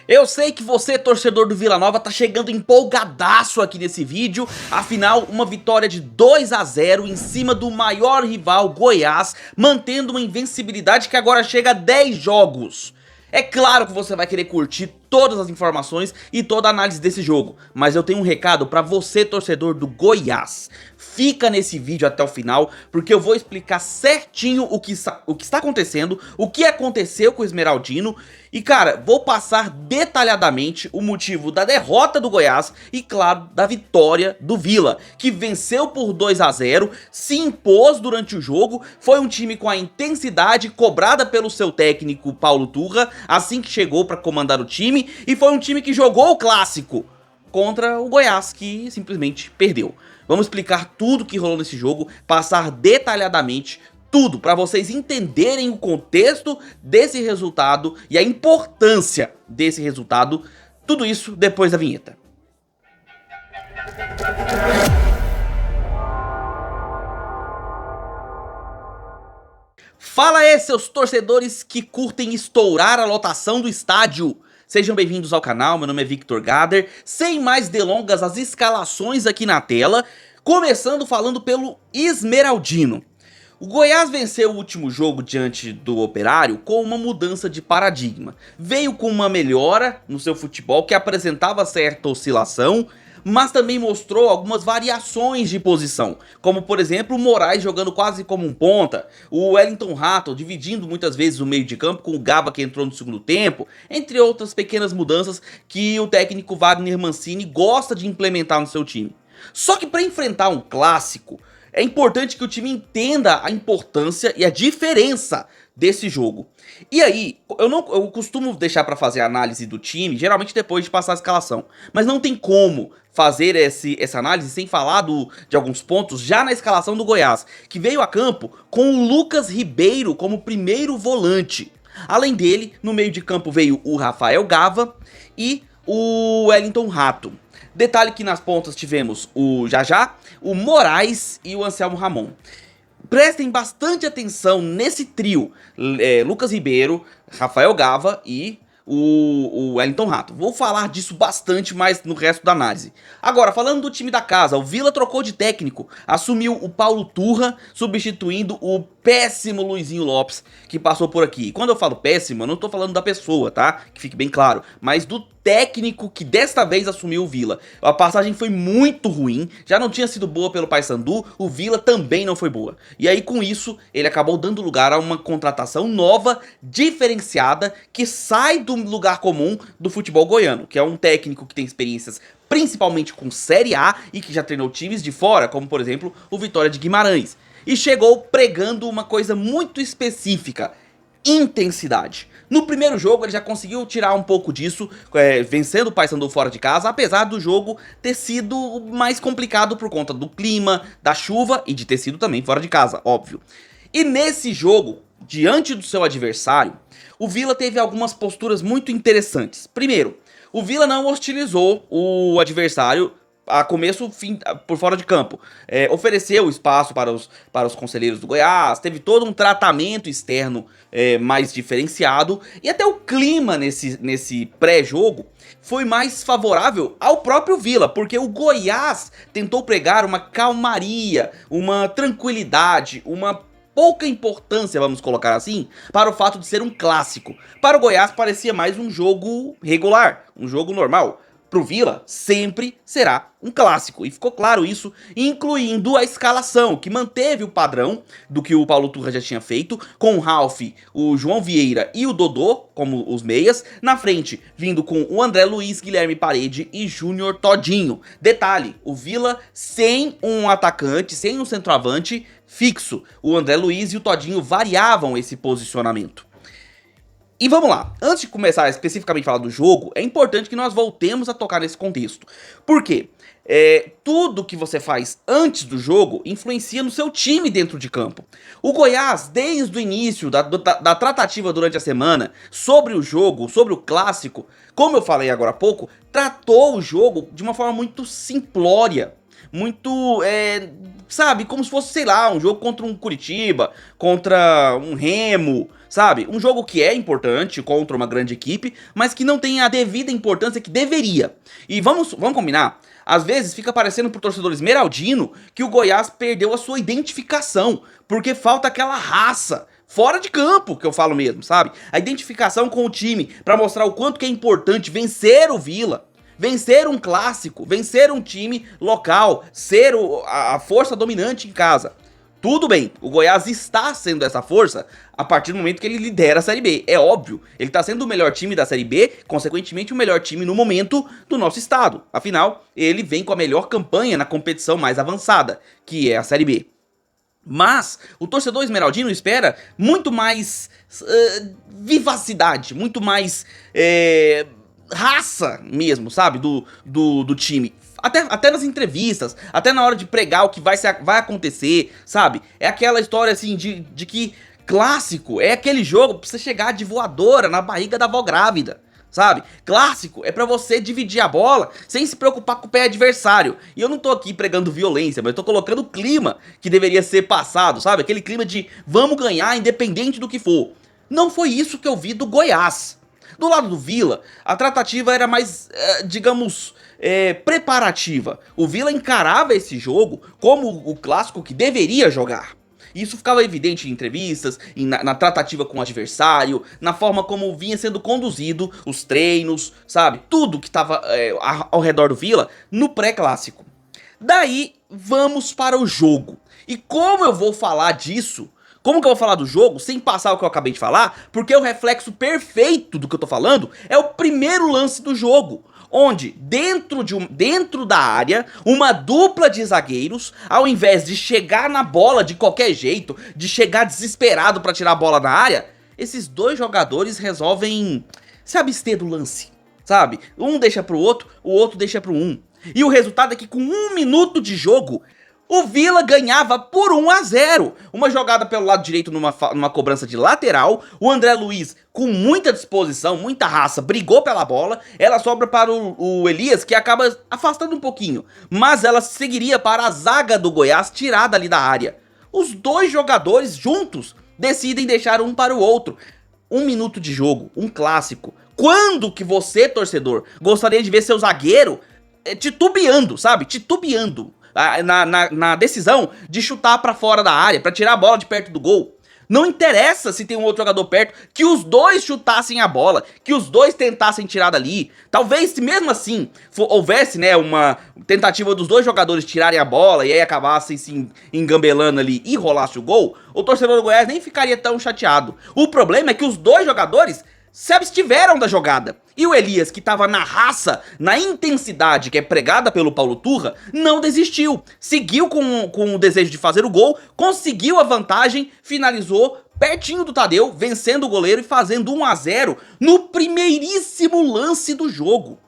Eu sei que você, torcedor do Vila Nova, tá chegando empolgadaço aqui nesse vídeo. Afinal, uma vitória de 2 a 0 em cima do maior rival, Goiás, mantendo uma invencibilidade que agora chega a 10 jogos. É claro que você vai querer curtir todas as informações e toda a análise desse jogo, mas eu tenho um recado pra você, torcedor do Goiás. Fica nesse vídeo até o final, porque eu vou explicar certinho o que está acontecendo, o que aconteceu com o Esmeraldino. E cara, vou passar detalhadamente o motivo da derrota do Goiás e claro, da vitória do Vila, que venceu por 2 a 0, se impôs durante o jogo, foi um time com a intensidade cobrada pelo seu técnico Paulo Turra, assim que chegou para comandar o time, e foi um time que jogou o clássico contra o Goiás, que simplesmente perdeu. Vamos explicar tudo que rolou nesse jogo, passar detalhadamente tudo para vocês entenderem o contexto desse resultado e a importância desse resultado. Tudo isso depois da vinheta. Fala aí, seus torcedores que curtem estourar a lotação do estádio. Sejam bem-vindos ao canal, meu nome é Victor Gader. Sem mais delongas, as escalações aqui na tela. Começando falando pelo Esmeraldino. O Goiás venceu o último jogo diante do Operário com uma mudança de paradigma. Veio com uma melhora no seu futebol que apresentava certa oscilação, mas também mostrou algumas variações de posição, como por exemplo o Moraes jogando quase como um ponta, o Wellington Rato dividindo muitas vezes o meio de campo com o Gaba que entrou no segundo tempo, entre outras pequenas mudanças que o técnico Wagner Mancini gosta de implementar no seu time. Só que para enfrentar um clássico, é importante que o time entenda a importância e a diferença desse jogo. E aí, eu costumo deixar para fazer a análise do time, geralmente depois de passar a escalação. Mas não tem como fazer essa análise sem falar de alguns pontos já na escalação do Goiás, que veio a campo com o Lucas Ribeiro como primeiro volante. Além dele, no meio de campo veio o Rafael Gava e o Wellington Rato. Detalhe que nas pontas tivemos o Jajá, o Moraes e o Anselmo Ramon. Prestem bastante atenção nesse trio, Lucas Ribeiro, Rafael Gava e o Wellington Rato. Vou falar disso bastante mais no resto da análise. Agora, falando do time da casa, o Vila trocou de técnico, assumiu o Paulo Turra, substituindo o péssimo Luizinho Lopes, que passou por aqui. Quando eu falo péssimo, eu não tô falando da pessoa, tá? Que fique bem claro, mas do técnico que desta vez assumiu o Vila. A passagem foi muito ruim, já não tinha sido boa pelo Paysandu, o Vila também não foi boa. E aí com isso, ele acabou dando lugar a uma contratação nova, diferenciada, que sai do lugar comum do futebol goiano, que é um técnico que tem experiências principalmente com Série A e que já treinou times de fora, como por exemplo o Vitória de Guimarães. E chegou pregando uma coisa muito específica: intensidade. No primeiro jogo ele já conseguiu tirar um pouco disso, vencendo o Paysandu fora de casa, apesar do jogo ter sido mais complicado por conta do clima, da chuva e de ter sido também fora de casa, óbvio. E nesse jogo, diante do seu adversário, o Vila teve algumas posturas muito interessantes. Primeiro, o Vila não hostilizou o adversário a começo, fim, por fora de campo. Ofereceu espaço para os conselheiros do Goiás, teve todo um tratamento externo mais diferenciado, e até o clima nesse pré-jogo foi mais favorável ao próprio Vila, porque o Goiás tentou pregar uma calmaria, uma tranquilidade, uma pouca importância, vamos colocar assim, para o fato de ser um clássico. Para o Goiás parecia mais um jogo regular, um jogo normal. Pro Vila, sempre será um clássico, e ficou claro isso, incluindo a escalação, que manteve o padrão do que o Paulo Turra já tinha feito, com o Ralf, o João Vieira e o Dodô como os meias, na frente vindo com o André Luiz, Guilherme Parede e Júnior Todinho. Detalhe, o Vila sem um atacante, sem um centroavante fixo, o André Luiz e o Todinho variavam esse posicionamento. E vamos lá, antes de começar especificamente a falar do jogo, é importante que nós voltemos a tocar nesse contexto. Por quê? Tudo que você faz antes do jogo influencia no seu time dentro de campo. O Goiás, desde o início da tratativa durante a semana, sobre o jogo, sobre o clássico, como eu falei agora há pouco, tratou o jogo de uma forma muito simplória. Muito, sabe, como se fosse, sei lá, um jogo contra um Curitiba, contra um Remo, sabe? Um jogo que é importante contra uma grande equipe, mas que não tem a devida importância que deveria. E vamos combinar, às vezes fica parecendo pro torcedor esmeraldino que o Goiás perdeu a sua identificação, porque falta aquela raça, fora de campo, que eu falo mesmo, sabe? A identificação com o time, pra mostrar o quanto que é importante vencer o Vila, vencer um clássico, vencer um time local, ser a força dominante em casa. Tudo bem, o Goiás está sendo essa força a partir do momento que ele lidera a Série B, é óbvio. Ele está sendo o melhor time da Série B, consequentemente o melhor time no momento do nosso estado. Afinal, ele vem com a melhor campanha na competição mais avançada, que é a Série B. Mas o torcedor esmeraldino espera muito mais vivacidade, muito mais raça mesmo, sabe, do time. Até nas entrevistas, até na hora de pregar o que vai acontecer, sabe? É aquela história assim de que clássico é aquele jogo pra você chegar de voadora na barriga da avó grávida, sabe? Clássico é pra você dividir a bola sem se preocupar com o pé adversário. E eu não tô aqui pregando violência, mas eu tô colocando o clima que deveria ser passado, sabe? Aquele clima de vamos ganhar independente do que for. Não foi isso que eu vi do Goiás. Do lado do Vila, a tratativa era mais, digamos, preparativa. O Vila encarava esse jogo como o clássico que deveria jogar. Isso ficava evidente em entrevistas, na tratativa com o adversário, na forma como vinha sendo conduzido os treinos, sabe? Tudo que estava ao redor do Vila no pré-clássico. Daí, vamos para o jogo. E como eu vou falar disso? Como que eu vou falar do jogo sem passar o que eu acabei de falar? Porque o reflexo perfeito do que eu tô falando é o primeiro lance do jogo, onde dentro da área, uma dupla de zagueiros, ao invés de chegar na bola de qualquer jeito, de chegar desesperado pra tirar a bola da área, esses dois jogadores resolvem se abster do lance, sabe? Um deixa pro outro, o outro deixa pro um. E o resultado é que com 1 minuto de jogo, o Vila ganhava por 1-0. Uma jogada pelo lado direito numa cobrança de lateral. O André Luiz, com muita disposição, muita raça, brigou pela bola. Ela sobra para o Elias, que acaba afastando um pouquinho. Mas ela seguiria para a zaga do Goiás, tirada ali da área. Os dois jogadores juntos decidem deixar um para o outro. 1 minuto de jogo, um clássico. Quando que você, torcedor, gostaria de ver seu zagueiro titubeando, sabe? Titubeando na decisão de chutar pra fora da área, pra tirar a bola de perto do gol. Não interessa se tem um outro jogador perto, que os dois chutassem a bola, que os dois tentassem tirar dali. Talvez se mesmo assim houvesse, né, uma tentativa dos dois jogadores tirarem a bola e aí acabassem se engambelando ali e rolasse o gol, o torcedor do Goiás nem ficaria tão chateado. O problema é que os dois jogadores se abstiveram da jogada. E o Elias, que estava na raça, na intensidade que é pregada pelo Paulo Turra, não desistiu. Seguiu com o desejo de fazer o gol, conseguiu a vantagem, finalizou pertinho do Tadeu, vencendo o goleiro e fazendo 1-0 no primeiríssimo lance do jogo.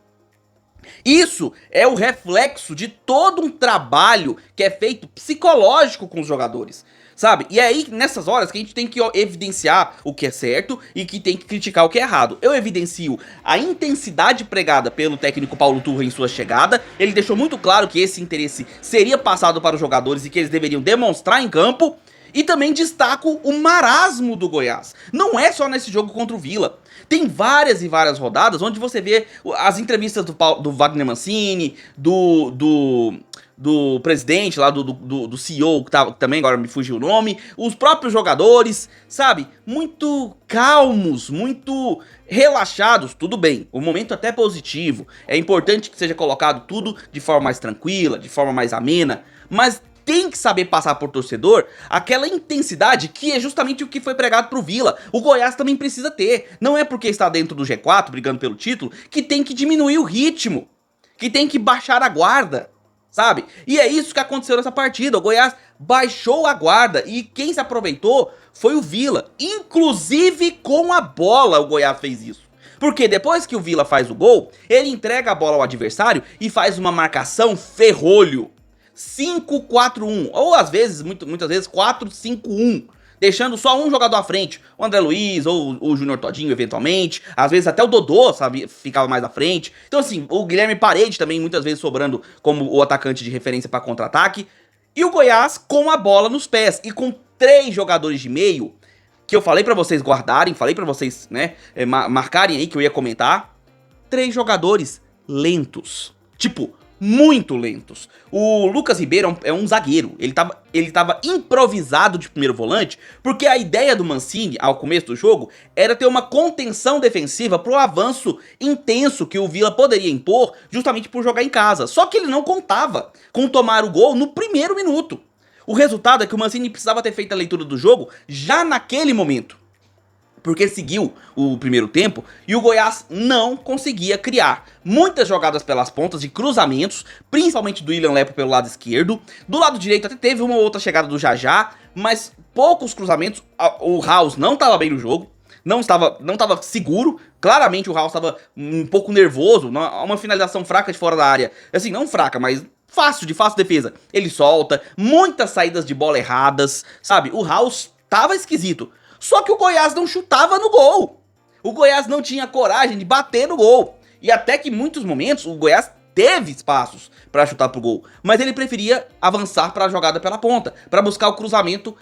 Isso é o reflexo de todo um trabalho que é feito psicológico com os jogadores, sabe? E é aí, nessas horas, que a gente tem que evidenciar o que é certo e que tem que criticar o que é errado. Eu evidencio a intensidade pregada pelo técnico Paulo Turra em sua chegada. Ele deixou muito claro que esse interesse seria passado para os jogadores e que eles deveriam demonstrar em campo. E também destaco o marasmo do Goiás. Não é só nesse jogo contra o Vila. Tem várias e várias rodadas onde você vê as entrevistas do Wagner Mancini, do presidente lá, do CEO, que também agora me fugiu o nome, os próprios jogadores, sabe? Muito calmos, muito relaxados, tudo bem. O momento até positivo. É importante que seja colocado tudo de forma mais tranquila, de forma mais amena, mas tem que saber passar por torcedor aquela intensidade que é justamente o que foi pregado pro Vila. O Goiás também precisa ter. Não é porque está dentro do G4, brigando pelo título, que tem que diminuir o ritmo, que tem que baixar a guarda, sabe? E é isso que aconteceu nessa partida. O Goiás baixou a guarda e quem se aproveitou foi o Vila. Inclusive com a bola o Goiás fez isso. Porque depois que o Vila faz o gol, ele entrega a bola ao adversário e faz uma marcação ferrolho. 5-4-1, ou às vezes, muitas vezes 4-5-1, deixando só um jogador à frente, o André Luiz ou o Júnior Todinho eventualmente, às vezes até o Dodô, sabe, ficava mais à frente. Então assim, o Guilherme Parede também muitas vezes sobrando como o atacante de referência para contra-ataque. E o Goiás com a bola nos pés e com 3 jogadores de meio, que eu falei pra vocês guardarem, falei pra vocês, né, marcarem aí que eu ia comentar. 3 jogadores lentos. Tipo, muito lentos. O Lucas Ribeiro é um zagueiro. Ele tava improvisado de primeiro volante, porque a ideia do Mancini, ao começo do jogo, era ter uma contenção defensiva pro avanço intenso que o Villa poderia impor, justamente por jogar em casa. Só que ele não contava com tomar o gol no primeiro minuto. O resultado é que o Mancini precisava ter feito a leitura do jogo já naquele momento, porque seguiu o primeiro tempo e o Goiás não conseguia criar muitas jogadas pelas pontas de cruzamentos, principalmente do William Lepo pelo lado esquerdo. Do lado direito até teve uma ou outra chegada do Jajá, mas poucos cruzamentos. O House não estava bem no jogo, não estava seguro. Claramente o House estava um pouco nervoso, uma finalização fraca de fora da área, assim, não fraca, mas de fácil defesa. Ele solta, muitas saídas de bola erradas, sabe? O House tava esquisito. Só que o Goiás não chutava no gol. O Goiás não tinha coragem de bater no gol. E até que em muitos momentos o Goiás teve espaços para chutar pro gol, mas ele preferia avançar para a jogada pela ponta, para buscar o cruzamento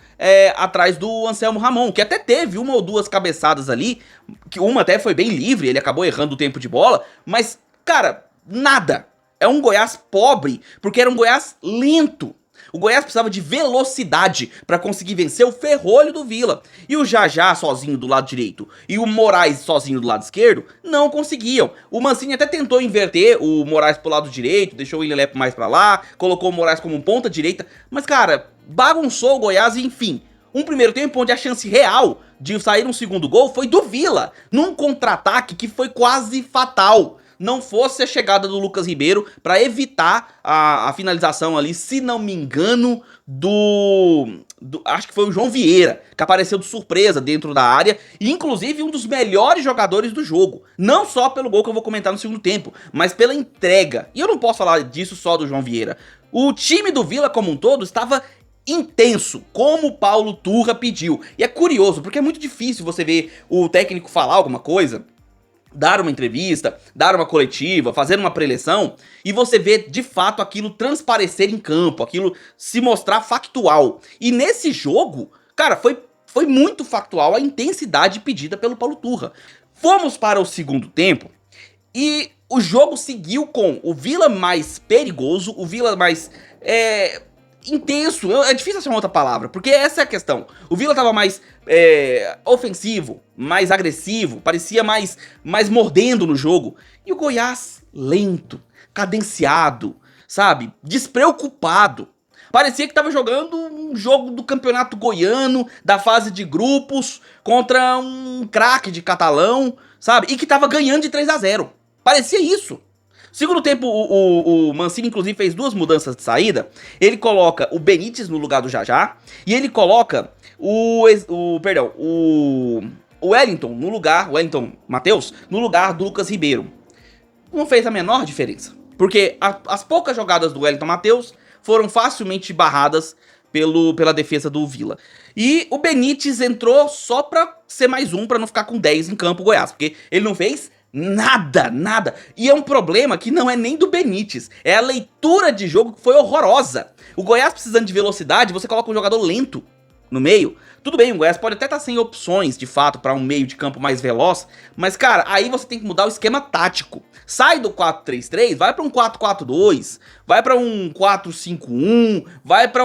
atrás do Anselmo Ramon, que até teve uma ou duas cabeçadas ali, que uma até foi bem livre, ele acabou errando o tempo de bola, mas, cara, nada. É um Goiás pobre, porque era um Goiás lento. O Goiás precisava de velocidade para conseguir vencer o ferrolho do Villa. E o Jajá sozinho do lado direito e o Moraes sozinho do lado esquerdo não conseguiam. O Mancini até tentou inverter o Moraes pro lado direito, deixou o William Lepo mais pra lá, colocou o Moraes como ponta direita. Mas, cara, bagunçou o Goiás e, enfim, um primeiro tempo onde a chance real de sair um segundo gol foi do Villa, num contra-ataque que foi quase fatal. Não fosse a chegada do Lucas Ribeiro para evitar a finalização ali, se não me engano, acho que foi o João Vieira, que apareceu de surpresa dentro da área, e inclusive um dos melhores jogadores do jogo. Não só pelo gol que eu vou comentar no segundo tempo, mas pela entrega. E eu não posso falar disso só do João Vieira. O time do Villa como um todo estava intenso, como o Paulo Turra pediu. E é curioso, porque é muito difícil você ver o técnico falar alguma coisa, dar uma entrevista, dar uma coletiva, fazer uma preleção, e você vê de fato aquilo transparecer em campo, aquilo se mostrar factual. E nesse jogo, cara, foi muito factual a intensidade pedida pelo Paulo Turra. Fomos para o segundo tempo e o jogo seguiu com o Villa mais perigoso, o Villa mais intenso. É difícil achar uma outra palavra, porque essa é a questão. O Villa tava mais ofensivo, mais agressivo, parecia mais mordendo no jogo. E o Goiás lento, cadenciado, sabe? Despreocupado. Parecia que tava jogando um jogo do campeonato goiano, da fase de grupos, contra um craque de Catalão, sabe? E que tava ganhando de 3-0. Parecia isso. Segundo tempo, o Mancini, inclusive, fez 2 mudanças de saída. Ele coloca o Benítez no lugar do Jajá. E ele coloca o Wellington no lugar, o Wellington Matheus, no lugar do Lucas Ribeiro. Não fez a menor diferença. Porque as poucas jogadas do Wellington Matheus foram facilmente barradas pela defesa do Villa. E o Benítez entrou só pra ser mais um, pra não ficar com 10 em campo o Goiás. Porque ele não fez nada. E é um problema que não é nem do Benítez, é a leitura de jogo que foi horrorosa. O Goiás precisando de velocidade, você coloca um jogador lento no meio. Tudo bem, o Goiás pode até estar sem opções, de fato, para um meio de campo mais veloz, mas, cara, aí você tem que mudar o esquema tático. Sai do 4-3-3, vai para um 4-4-2, vai para um 4-5-1, vai para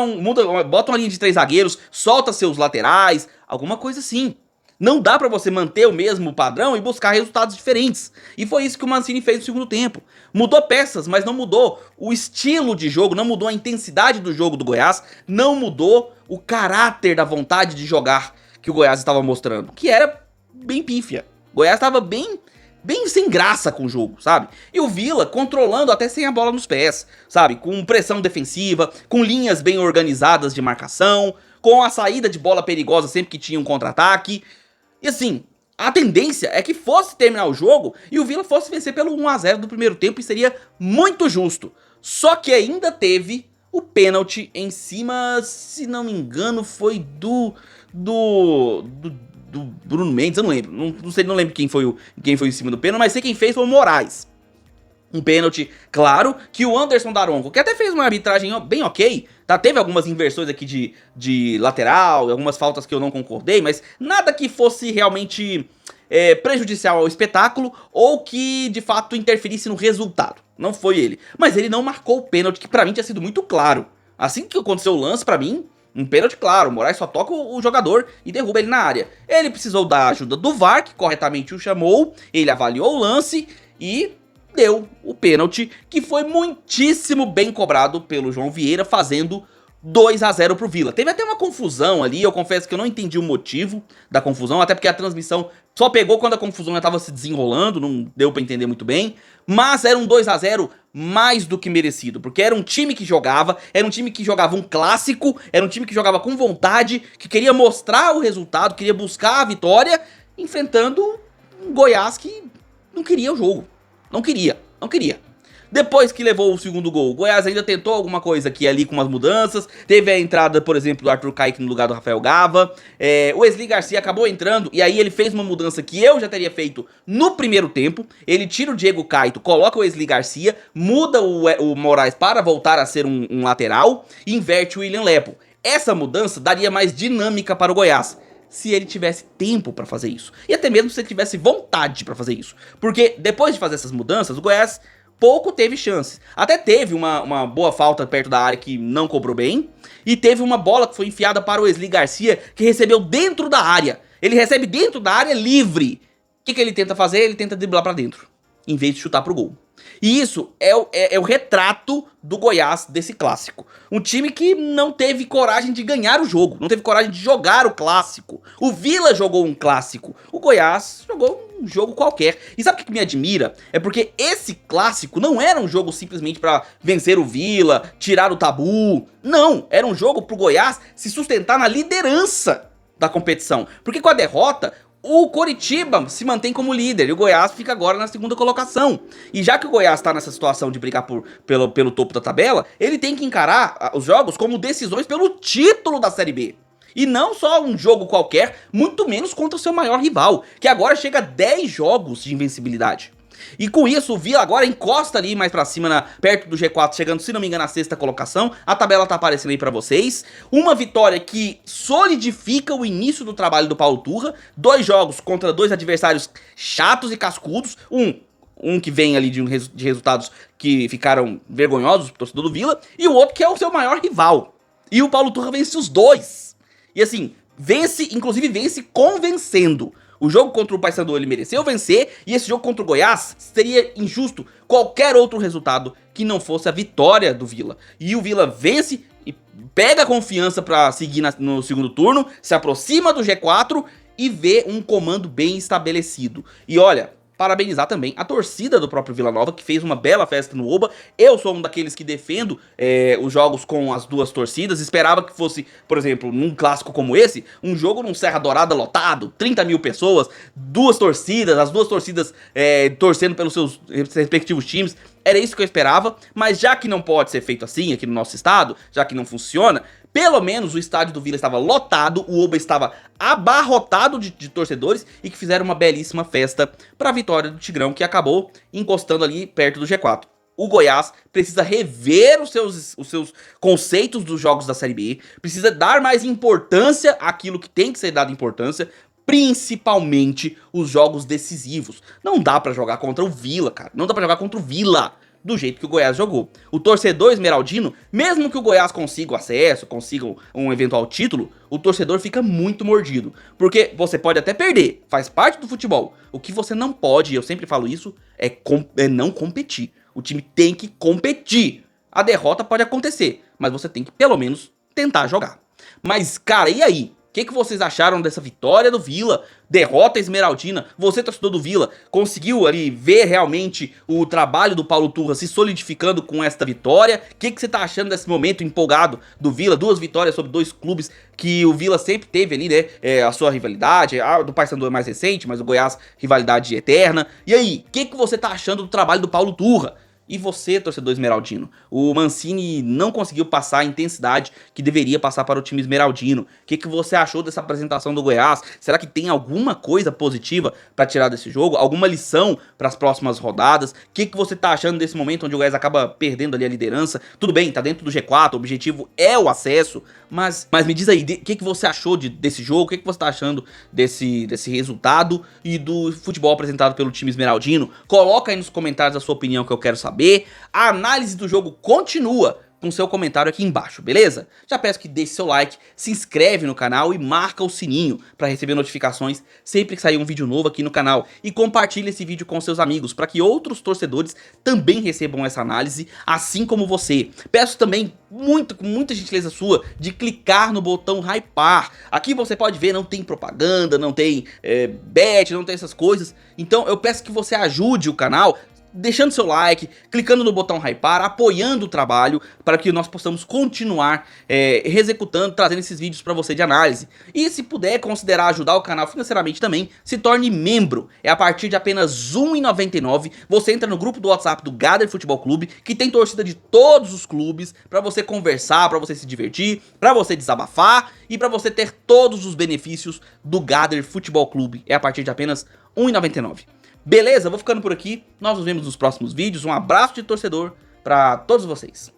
bota uma linha de 3 zagueiros, solta seus laterais, alguma coisa assim. Não dá pra você manter o mesmo padrão e buscar resultados diferentes. E foi isso que o Mancini fez no segundo tempo. Mudou peças, mas não mudou o estilo de jogo, não mudou a intensidade do jogo do Goiás, não mudou o caráter da vontade de jogar que o Goiás estava mostrando, que era bem pífia. O Goiás estava bem sem graça com o jogo, sabe? E o Villa controlando até sem a bola nos pés, sabe? Com pressão defensiva, com linhas bem organizadas de marcação, com a saída de bola perigosa sempre que tinha um contra-ataque. E assim, a tendência é que fosse terminar o jogo e o Villa fosse vencer pelo 1-0 do primeiro tempo e seria muito justo. Só que ainda teve o pênalti em cima, se não me engano, foi do Bruno Mendes, eu não lembro. Não lembro quem foi em cima do pênalti, mas sei quem fez foi o Moraes. Um pênalti, claro, que o Anderson Daronco, que até fez uma arbitragem bem ok, tá? Teve algumas inversões aqui de lateral, algumas faltas que eu não concordei, mas nada que fosse realmente prejudicial ao espetáculo ou que de fato interferisse no resultado. Não foi ele. Mas ele não marcou o pênalti, que pra mim tinha sido muito claro. Assim que aconteceu o lance, pra mim, um pênalti claro. O Moraes só toca o jogador e derruba ele na área. Ele precisou da ajuda do VAR, que corretamente o chamou, ele avaliou o lance e deu o pênalti, que foi muitíssimo bem cobrado pelo João Vieira, fazendo 2-0 pro Vila. Teve até uma confusão ali, eu confesso que eu não entendi o motivo da confusão, até porque a transmissão só pegou quando a confusão já tava se desenrolando, não deu pra entender muito bem, mas era um 2-0 mais do que merecido, porque era um time que jogava, era um time que jogava um clássico, era um time que jogava com vontade, que queria mostrar o resultado, queria buscar a vitória, enfrentando um Goiás que não queria o jogo. Não queria. Depois que levou o segundo gol, o Goiás ainda tentou alguma coisa aqui e ali com umas mudanças. Teve a entrada, por exemplo, do Arthur Kaique no lugar do Rafael Gava. O Wesley Garcia acabou entrando e aí ele fez uma mudança que eu já teria feito no primeiro tempo. Ele tira o Diego Caito, coloca o Wesley Garcia, muda o Moraes para voltar a ser um lateral e inverte o William Lepo. Essa mudança daria mais dinâmica para o Goiás, se ele tivesse tempo pra fazer isso. E até mesmo se ele tivesse vontade pra fazer isso. Porque depois de fazer essas mudanças, o Goiás pouco teve chances. Até teve uma boa falta perto da área que não cobrou bem. E teve uma bola que foi enfiada para o Wesley Garcia, que recebeu dentro da área. Ele recebe dentro da área livre. O que ele tenta fazer? Ele tenta driblar pra dentro, em vez de chutar pro gol. E isso é o retrato do Goiás desse clássico. Um time que não teve coragem de ganhar o jogo, não teve coragem de jogar o clássico. O Vila jogou um clássico, o Goiás jogou um jogo qualquer. E sabe o que me admira? É porque esse clássico não era um jogo simplesmente pra vencer o Vila, tirar o tabu. Não, era um jogo pro Goiás se sustentar na liderança da competição. Porque com a derrota, o Coritiba se mantém como líder e o Goiás fica agora na segunda colocação. E já que o Goiás tá nessa situação de brigar pelo topo da tabela, ele tem que encarar os jogos como decisões pelo título da Série B. E não só um jogo qualquer, muito menos contra o seu maior rival, que agora chega a 10 jogos de invencibilidade. E com isso, o Vila agora encosta ali mais pra cima, perto do G4, chegando, se não me engano, na sexta colocação. A tabela tá aparecendo aí pra vocês. Uma vitória que solidifica o início do trabalho do Paulo Turra. 2 jogos contra 2 adversários chatos e cascudos. Um que vem ali de resultados que ficaram vergonhosos pro torcedor do Vila. E o outro que é o seu maior rival. E o Paulo Turra vence os dois. E assim, inclusive vence convencendo. O jogo contra o Paysandu ele mereceu vencer, e esse jogo contra o Goiás seria injusto qualquer outro resultado que não fosse a vitória do Vila. E o Vila vence e pega confiança pra seguir no segundo turno, se aproxima do G4 e vê um comando bem estabelecido. E olha, parabenizar também a torcida do próprio Vila Nova, que fez uma bela festa no Oba. Eu sou um daqueles que defendo os jogos com as duas torcidas. Esperava que fosse, por exemplo, num clássico como esse, um jogo num Serra Dourada lotado, 30 mil pessoas, duas torcidas, as duas torcidas torcendo pelos seus respectivos times. Era isso que eu esperava, mas já que não pode ser feito assim aqui no nosso estado, já que não funciona, pelo menos o estádio do Vila estava lotado, o Oba estava abarrotado de torcedores e que fizeram uma belíssima festa para a vitória do Tigrão, que acabou encostando ali perto do G4. O Goiás precisa rever os seus conceitos dos jogos da Série B, precisa dar mais importância àquilo que tem que ser dado importância, principalmente os jogos decisivos. Não dá pra jogar contra o Vila, cara, não dá pra jogar contra o Vila do jeito que o Goiás jogou. O torcedor esmeraldino, mesmo que o Goiás consiga o acesso, consiga um eventual título, o torcedor fica muito mordido. Porque você pode até perder, faz parte do futebol. O que você não pode, e eu sempre falo isso, é não competir. O time tem que competir. A derrota pode acontecer, mas você tem que pelo menos tentar jogar. Mas, cara, e aí? O que vocês acharam dessa vitória do Vila? Derrota esmeraldina. Você, torcedor do Vila, conseguiu ali ver realmente o trabalho do Paulo Turra se solidificando com esta vitória? O que você tá achando desse momento empolgado do Vila? 2 vitórias sobre 2 clubes que o Vila sempre teve ali, né? A sua rivalidade. A do Paysandu é mais recente, mas o Goiás, rivalidade eterna. E aí, o que você tá achando do trabalho do Paulo Turra? E você, torcedor esmeraldino? O Mancini não conseguiu passar a intensidade que deveria passar para o time esmeraldino. O que você achou dessa apresentação do Goiás? Será que tem alguma coisa positiva para tirar desse jogo? Alguma lição para as próximas rodadas? O que você tá achando desse momento onde o Goiás acaba perdendo ali a liderança? Tudo bem, tá dentro do G4, o objetivo é o acesso, mas me diz aí, o que você achou desse jogo? O que você tá achando desse resultado e do futebol apresentado pelo time esmeraldino? Coloca aí nos comentários a sua opinião que eu quero saber. A análise do jogo continua com seu comentário aqui embaixo, beleza? Já peço que deixe seu like, se inscreve no canal e marca o sininho para receber notificações sempre que sair um vídeo novo aqui no canal. E compartilhe esse vídeo com seus amigos para que outros torcedores também recebam essa análise, assim como você. Peço também, com muita gentileza sua, de clicar no botão hypar. Aqui você pode ver, não tem propaganda, não tem bet, não tem essas coisas. Então eu peço que você ajude o canal deixando seu like, clicando no botão hypar, apoiando o trabalho para que nós possamos continuar executando, trazendo esses vídeos para você de análise. E se puder considerar ajudar o canal financeiramente também, se torne membro. É a partir de apenas R$ 1,99, você entra no grupo do WhatsApp do Gather Futebol Clube, que tem torcida de todos os clubes, para você conversar, para você se divertir, para você desabafar e para você ter todos os benefícios do Gather Futebol Clube. É a partir de apenas R$ 1,99. Beleza? Vou ficando por aqui, nós nos vemos nos próximos vídeos, um abraço de torcedor pra todos vocês.